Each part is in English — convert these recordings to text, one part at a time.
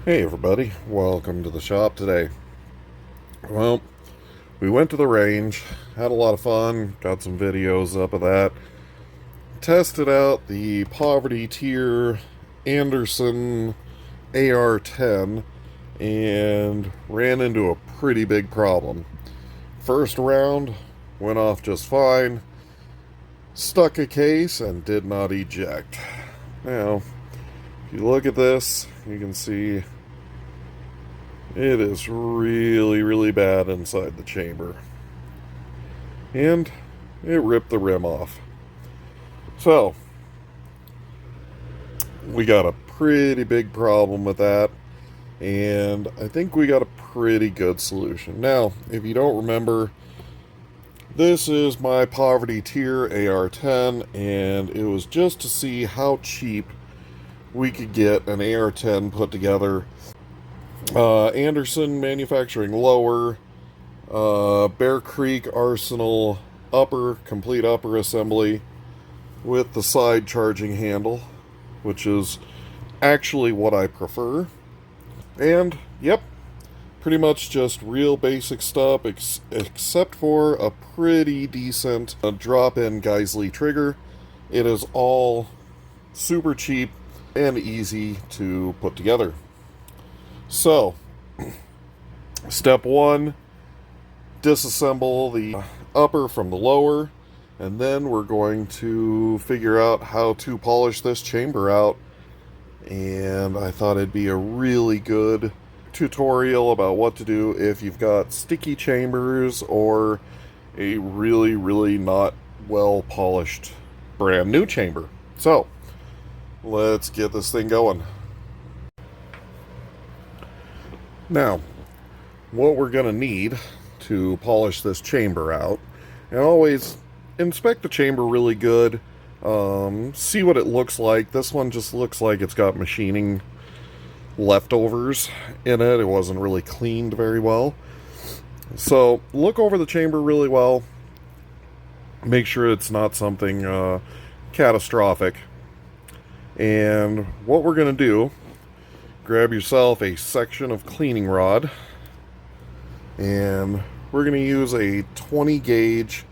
Hey everybody, welcome to the shop today. Well, we went to the range, had a lot of fun, got some videos up of that, tested out the Poverty Tier Anderson AR10, and ran into a pretty big problem. First round went off just fine, stuck a case, and did not eject. Now, if you look at this, you can see it is really, really bad inside the chamber. And it ripped the rim off. So, we got a pretty big problem with that. And I think we got a pretty good solution. Now, if you don't remember, this is my Poverty Tier AR10. And it was just to see how cheap we could get an AR10 put together. Anderson Manufacturing lower, Bear Creek Arsenal upper, complete upper assembly with the side charging handle, which is actually what I prefer. And, yep, pretty much just real basic stuff, except for a pretty decent drop-in Geisley trigger. It is all super cheap and easy to put together. So, step one, disassemble the upper from the lower, and then we're going to figure out how to polish this chamber out. And I thought it'd be a really good tutorial about what to do if you've got sticky chambers or a really, really not well polished brand new chamber. So, let's get this thing going. Now, what we're going to need to polish this chamber out, and always inspect the chamber really good, see what it looks like. This one just looks like it's got machining leftovers in it. It wasn't really cleaned very well. So, look over the chamber really well. Make sure it's not something catastrophic. And what we're going to do, grab yourself a section of cleaning rod, and we're going to use a 20 gauge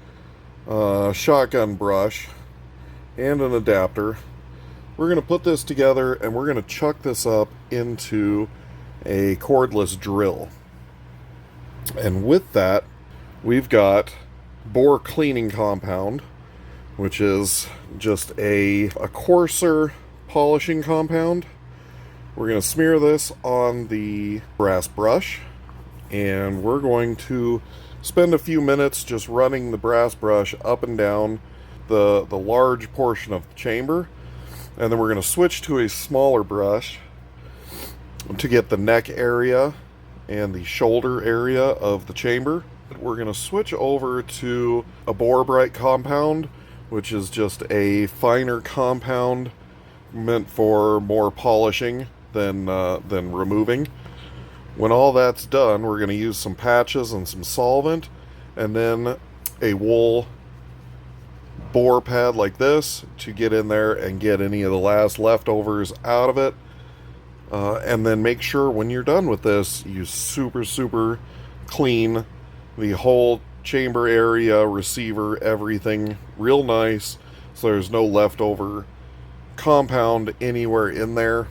shotgun brush and an adapter. We're going to put this together and we're going to chuck this up into a cordless drill. And with that, we've got bore cleaning compound, which is just a coarser polishing compound. We're going to smear this on the brass brush, and we're going to spend a few minutes just running the brass brush up and down the large portion of the chamber, and then we're going to switch to a smaller brush to get the neck area and the shoulder area of the chamber. We're going to switch over to a bore bright compound, which is just a finer compound meant for more polishing than removing. When all that's done, we're going to use some patches and some solvent, and then a wool bore pad like this to get in there and get any of the last leftovers out of it. And then make sure when you're done with this, you super clean the whole chamber area, receiver, everything real nice, so there's no leftover compound anywhere in there.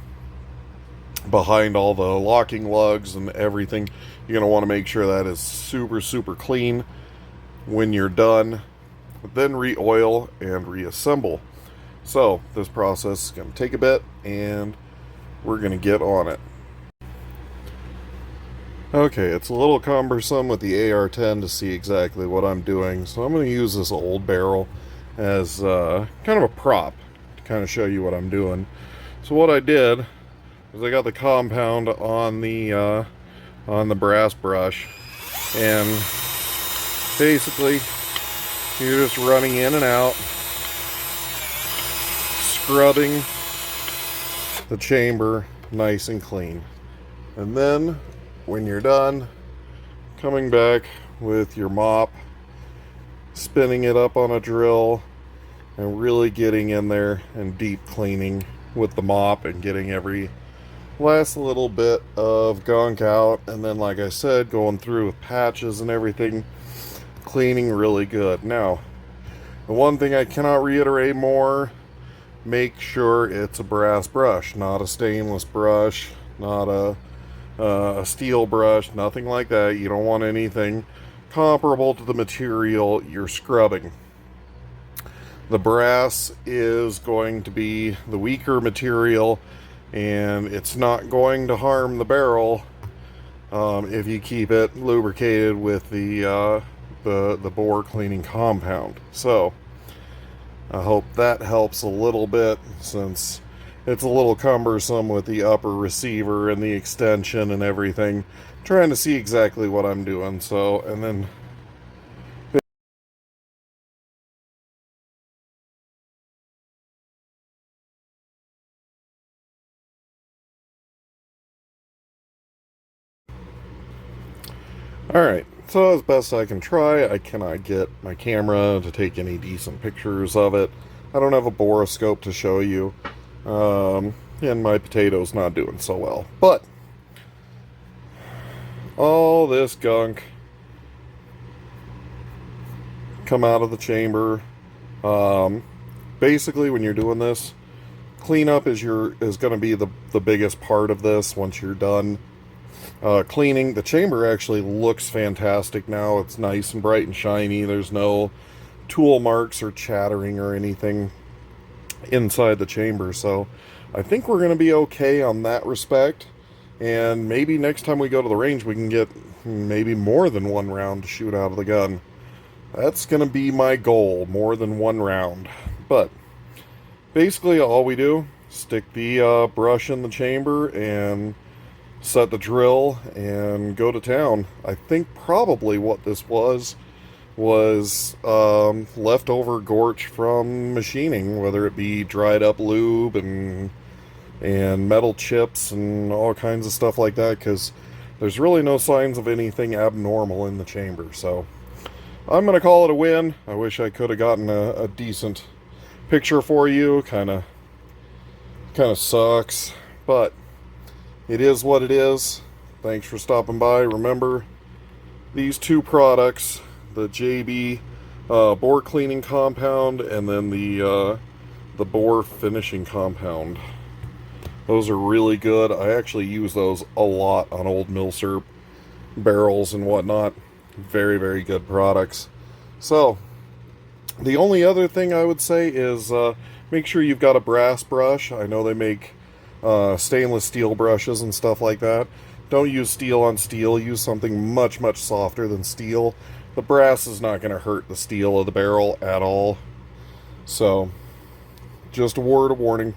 Behind all the locking lugs and everything, you're going to want to make sure that is super clean when you're done. Then re-oil and reassemble. So this process is going to take a bit, and we're going to get on it. Okay, it's a little cumbersome with the AR10 to see exactly what I'm doing, so I'm going to use this old barrel as kind of a prop to kind of show you what I'm doing. So what I did, I got the compound on the brass brush, and basically you're just running in and out, scrubbing the chamber nice and clean. And then when you're done, coming back with your mop, spinning it up on a drill, and really getting in there and deep cleaning with the mop and getting every last little bit of gunk out, and then like I said, going through with patches and everything, cleaning really good. Now, the one thing I cannot reiterate more, make sure it's a brass brush, not a stainless brush, not a steel brush, nothing like that. You don't want anything comparable to the material you're scrubbing. The brass is going to be the weaker material, and it's not going to harm the barrel if you keep it lubricated with the bore cleaning compound. So I hope that helps a little bit, since it's a little cumbersome with the upper receiver and the extension and everything. Trying to see exactly what I'm doing. So, and then alright, so as best I can try, I cannot get my camera to take any decent pictures of it. I don't have a borescope to show you, and my potato's not doing so well. But all this gunk come out of the chamber. Basically, when you're doing this, cleanup is going to be the biggest part of this. Once you're done cleaning, the chamber actually looks fantastic now. It's nice and bright and shiny. There's no tool marks or chattering or anything inside the chamber, so I think we're going to be okay on that respect. And maybe next time we go to the range, we can get maybe more than one round to shoot out of the gun. That's going to be my goal, more than one round. But basically all we do, stick the brush in the chamber and set the drill and go to town. I think probably what this was leftover gorch from machining, whether it be dried up lube and metal chips and all kinds of stuff like that, because there's really no signs of anything abnormal in the chamber. So I'm going to call it a win. I wish I could have gotten a decent picture for you. Kind of sucks, but it is what it is. Thanks for stopping by. Remember, these two products, the JB bore cleaning compound and then the bore finishing compound, those are really good. I actually use those a lot on old Milsurp barrels and whatnot. Very, very good products. So the only other thing I would say is make sure you've got a brass brush. I know they make stainless steel brushes and stuff like that. Don't use steel on steel. Use something much, much softer than steel. The brass is not going to hurt the steel of the barrel at all. So just a word of warning.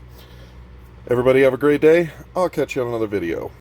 Everybody have a great day. I'll catch you on another video.